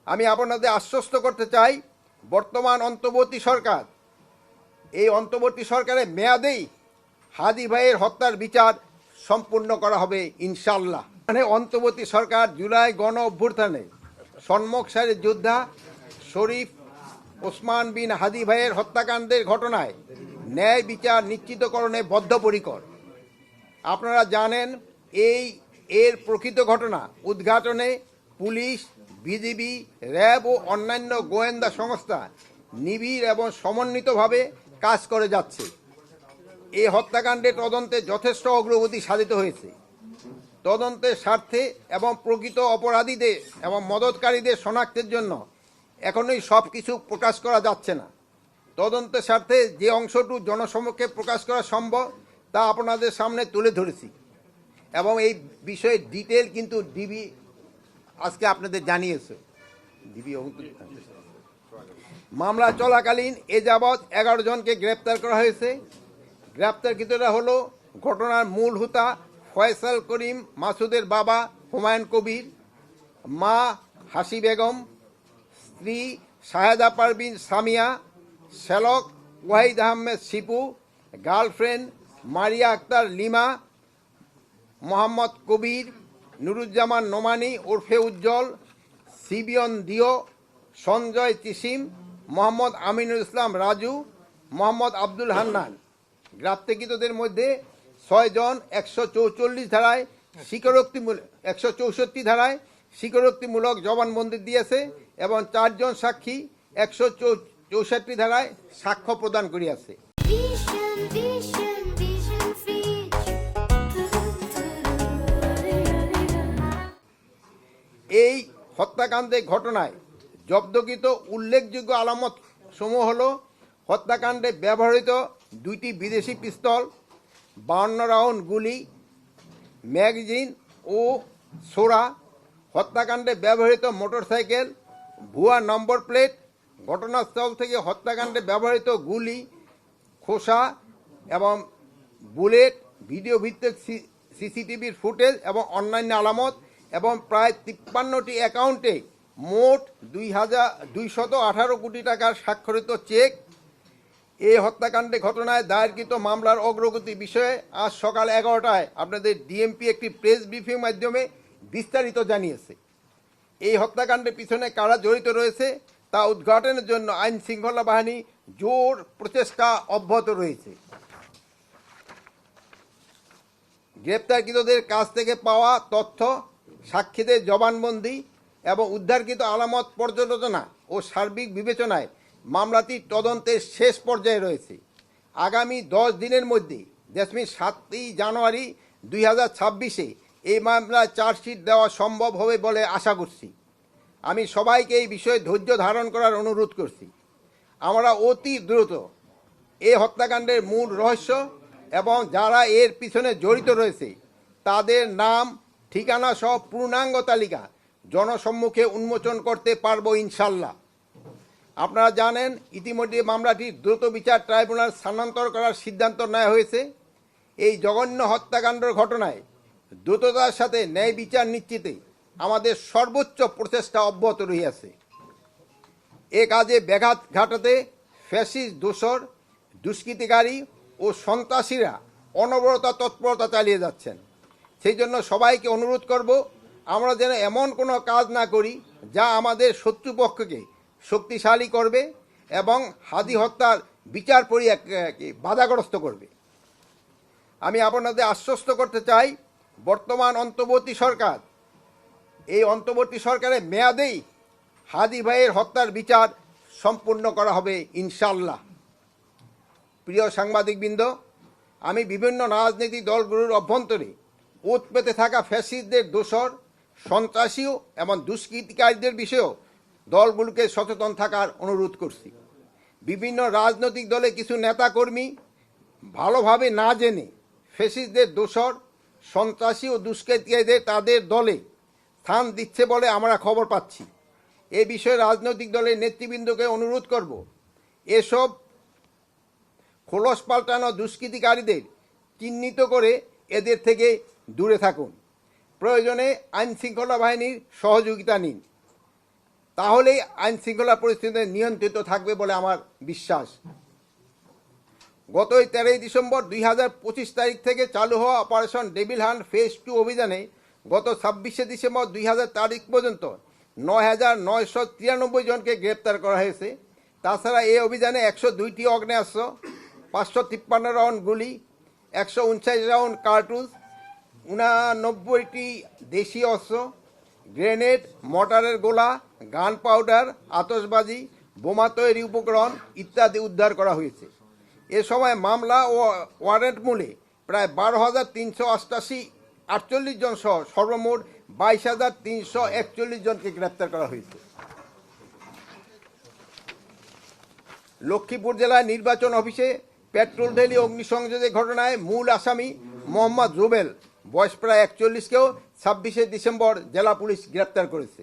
আমি আপনাদের আশ্বস্ত করতে চাই, বর্তমান অন্তর্বর্তী সরকার, এই অন্তর্বর্তী সরকারের মেয়াদেই হাদি ভাইয়ের হত্যার বিচার সম্পূর্ণ করা হবে ইনশাল্লাহ। মানে অন্তর্বর্তী সরকার জুলাই গণ অভ্যুত্থানে সম্মুখ সারির যোদ্ধা শরীফ ওসমান বিন হাদি ভাইয়ের হত্যাকাণ্ডের ঘটনায় ন্যায় বিচার নিশ্চিতকরণে বদ্ধপরিকর। আপনারা জানেন, এর প্রকৃত ঘটনা উদ্ঘাটনে পুলিশ, বিজিবি, র্যাব ও অন্যান্য গোয়েন্দা সংস্থা নিবিড় এবং সমন্বিতভাবে কাজ করে যাচ্ছে। এই হত্যাকাণ্ডের তদন্তে যথেষ্ট অগ্রগতি সাধিত হয়েছে। তদন্তের স্বার্থে এবং প্রকৃত অপরাধীদের এবং মদতকারীদের শনাক্তের জন্য এখনই সব কিছু প্রকাশ করা যাচ্ছে না। তদন্তের স্বার্থে যে অংশটুকু জনসমক্ষে প্রকাশ করা সম্ভব তা আপনাদের সামনে তুলে ধরেছি এবং এই বিষয়ে ডিটেল কিন্তু ডিবি আজকে আপনাদের জানিয়েছে। মামলা চলাকালীন এ যাবৎ 11 জনকে গ্রেপ্তার করা হয়েছে। গ্রেপ্তারকৃতরা হলো ঘটনার মূল হোতা ফয়সাল করিম মাসুদের বাবা হুমায়ুন কবির, মা হাসি বেগম, স্ত্রী শাহেদা পারভিন সামিয়া, শ্যালক ওয়াহিদ আহমেদ শিপু, গার্লফ্রেন্ড মারিয়া আক্তার লিমা, মোহাম্মদ কবির, নুরুজ্জামান নোমানি ওরফে উজ্জ্বল, সিবিয়ন দিও, সঞ্জয় চিসিম, মোহাম্মদ আমিনুল ইসলাম রাজু, মোহাম্মদ আব্দুল হান্নান। গ্রেপ্তারকৃতদের মধ্যে 6 জন 144 ধারায় স্বীকারোক্তিমূলক 164 ধারায় স্বীকারোক্তিমূলক জবানবন্দি দিয়েছে এবং 4 জন সাক্ষী 164 ধারায় সাক্ষ্য প্রদান করিয়াছে। এই হত্যাকাণ্ডের ঘটনায় জব্দকৃত উল্লেখযোগ্য আলামত সমূহ হল: হত্যাকাণ্ডে ব্যবহৃত 2টি বিদেশি পিস্তল, 52 রাউন্ড গুলি, ম্যাগাজিন ও ছোরা, হত্যাকাণ্ডে ব্যবহৃত মোটরসাইকেল, ভুয়া নম্বর প্লেট, ঘটনাস্থল থেকে হত্যাকাণ্ডে ব্যবহৃত গুলি, খোসা এবং বুলেট, ভিডিও ভিত্তিক সিসিটিভির ফুটেজ এবং অন্যান্য আলামত এবং প্রায় 53টি অ্যাকাউন্টে মোট 218 কোটি টাকার স্বাক্ষরিত চেক। এই হত্যাকাণ্ডের ঘটনায় দায়েরকৃত মামলার অগ্রগতি বিষয়ে আজ সকাল 11টায় আপনাদের ডিএমপি একটি প্রেস ব্রিফিং মাধ্যমে বিস্তারিত জানিয়েছে। এই হত্যাকাণ্ডের পিছনে কারা জড়িত রয়েছে তা উদ্ঘাটনের জন্য আইন শৃঙ্খলা বাহিনী জোর প্রচেষ্টা অব্যাহত রয়েছে। গ্রেপ্তারকৃতদের কাছ থেকে পাওয়া তথ্য, সাক্ষীদের জবানবন্দি এবং উদ্ধারকৃত আলামত পর্যালোচনা ও সার্বিক বিবেচনায় মামলাটি তদন্তের শেষ পর্যায়ে রয়েছে। আগামী 10 দিনের মধ্যে 7ই জানুয়ারি 2026 এই মামলায় চার্জশিট দেওয়া সম্ভব হবে বলে আশা করছি। আমি সবাইকে এই বিষয়ে ধৈর্য ধারণ করার অনুরোধ করছি। আমরা অতি দ্রুত এই হত্যাকাণ্ডের মূল রহস্য এবং যারা এর পিছনে জড়িত রয়েছে তাদের নাম, ঠিকানা সহ পূর্ণাঙ্গ তালিকা জনসম্মুখে উন্মোচন করতে পারব ইনশাল্লাহ। আপনারা জানেন, ইতিমধ্যে মামলাটি দ্রুত বিচার ট্রাইব্যুনাল স্থানান্তর করার সিদ্ধান্ত নেওয়া হয়েছে। এই জঘন্য হত্যাকাণ্ডের ঘটনায় দ্রুততার সাথে ন্যায় বিচার নিশ্চিতে আমাদের সর্বোচ্চ প্রচেষ্টা অব্যাহত রহিয়াছে। এ কাজে ব্যাঘাত ঘটাতে ফ্যাসিস্ট দোসর, দুষ্কৃতিকারী ও সন্ত্রাসীরা অনবরত তৎপরতা চালিয়ে যাচ্ছেন। সেই জন্য সবাইকে অনুরোধ করব, আমরা যেন এমন কোনো কাজ না করি যা আমাদের শত্রুপক্ষকে শক্তিশালী করবে এবং হাদি হত্যার বিচার প্রক্রিয়াকে বাধাগ্রস্ত করবে। আমি আপনাদের আশ্বস্ত করতে চাই, বর্তমান অন্তর্বর্তী সরকার, এই অন্তর্বর্তী সরকারের মেয়াদেই হাদি ভাইয়ের হত্যার বিচার সম্পূর্ণ করা হবে ইনশাল্লাহ। প্রিয় সাংবাদিকবৃন্দ, আমি বিভিন্ন রাজনৈতিক দলগুলোর অভ্যন্তরে ওত পেতে থাকা ফ্যাসিস্টদের দোসর, সন্ত্রাসী এবং দুষ্কৃতিকারীদের বিষয়েও দলগুলোকে সচেতন থাকার অনুরোধ করছি। বিভিন্ন রাজনৈতিক দলে কিছু নেতাকর্মী ভালোভাবে না জেনে ফ্যাসিস্টদের দোসর, সন্ত্রাসী ও দুষ্কৃতিকারীদের তাদের দলে স্থান দিচ্ছে বলে আমরা খবর পাচ্ছি। এ বিষয়ে রাজনৈতিক দলের নেতৃবৃন্দকে অনুরোধ করব, এসব খোলস পাল্টানো দুষ্কৃতিকারীদের চিহ্নিত করে এদের থেকে দূরে থাকুন। প্রয়োজনে আইন শৃঙ্খলা বাহিনীর সহযোগিতা নিন। তাহলেই আইন শৃঙ্খলা পরিস্থিতি নিয়ন্ত্রিত থাকবে বলে আমার বিশ্বাস। গত 13 ডিসেম্বর 2025 তারিখ থেকে চালু হওয়া অপারেশন ডেভিল হান্ট ফেজ 2 অভিযানে গত 26 ডিসেম্বর 2000 তারিখ পর্যন্ত 9,993 জনকে গ্রেপ্তার করা হয়েছে। তাছাড়া এই অভিযানে 102টি আগ্নেয়াস্ত্র, 553 রাউন্ড গুলি, 159 রাউন্ড কার্টুজ, 89টি দেশীয় অস্ত্র, গ্রেনেড, মর্টারের গোলা, গান পাউডার, আতশবাজি, বোমা তৈরি উপকরণ ইত্যাদি উদ্ধার করা হয়েছে। এ সময় মামলা ও ওয়ারেন্ট মূলে প্রায় 12,348 জন সহ সর্বমোট 22,341 জনকে গ্রেপ্তার করা হয়েছে। লক্ষ্মীপুর জেলার নির্বাচন অফিসে পেট্রোল ঢেলে অগ্নিসংযোগের ঘটনায় মূল আসামি মোহাম্মদ রুবেল বয়স প্রায় 41কেও 26 ডিসেম্বর জেলা পুলিশ গ্রেপ্তার করেছে।